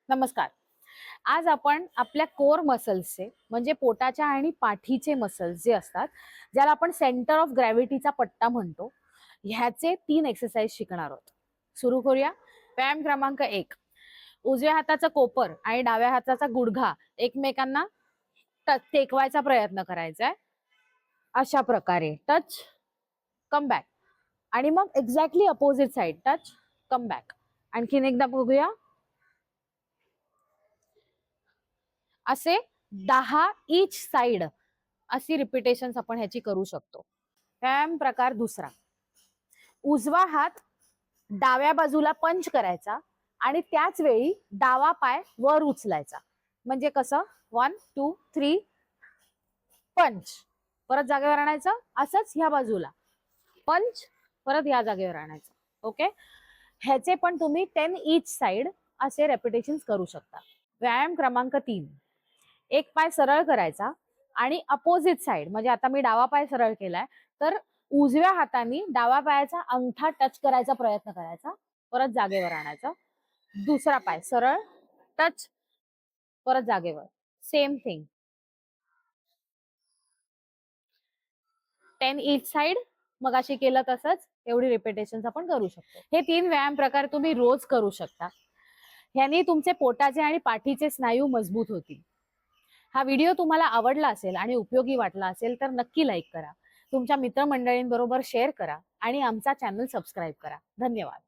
नमस्कार. आज आपण आपल्या कोर मसल्सचे म्हणजे पोटाच्या आणि पाठीचे मसल्स जे असतात, ज्याला आपण सेंटर ऑफ ग्रॅव्हिटीचा पट्टा म्हणतो, ह्याचे 3 एक्सरसाइज शिकणार आहोत. सुरू करूया. व्यायाम क्रमांक 1. उजव्या हाताचा कोपर आणि डाव्या हाताचा गुडघा एकमेकांना टेकवायचा प्रयत्न करायचा आहे. अशा प्रकारे टच, कम बॅक. आणि मग exactly opposite side, touch, come back. आणखीन एकदा बघूया. असे 10 ईच साइड अशी रिपिटेशन्स आपण ह्याची करू शकतो. व्यायाम प्रकार दुसरा. उजवा हात डाव्या बाजूला पंच करायचा आणि त्याच वेळी डावा पाय वर उचलायचा. म्हणजे कसं 1 2 3 पंच, परत जागेवर आणायचं. असंच ह्या बाजूला पंच, परत या जागेवर आणायचं. ओके, ह्याचे पण तुम्ही 10 ईच साइड असे रेपिटेशन्स करू शकता. व्यायाम क्रमांक 3. एक पाय सरळ करायचा आणि अपोजिट साइड, म्हणजे आता मी डावा पाय सरळ केलाय तर उजव्या हाताने डावा पायाचा अंगठा टच करायचा प्रयत्न करायचा, परत जागेवर आणायचा. दुसरा पाय सरळ, टच, परत जागेवर. Same thing 10 each side. मग अशी केलं तसंच एवढी रिपिटेशन्स आपण करू शकतो. हे 3 व्यायाम प्रकार तुम्ही रोज करू शकता. ह्यानी तुमचे पोटाचे आणि पाठीचे स्नायू मजबूत होतील. हा व्हिडिओ तुम्हाला आवडला असेल आणि उपयोगी वाटला असेल तर नक्की लाईक करा, तुमच्या मित्रमंडळींबरोबर शेअर करा आणि आमचा चॅनल सबस्क्राईब करा. धन्यवाद.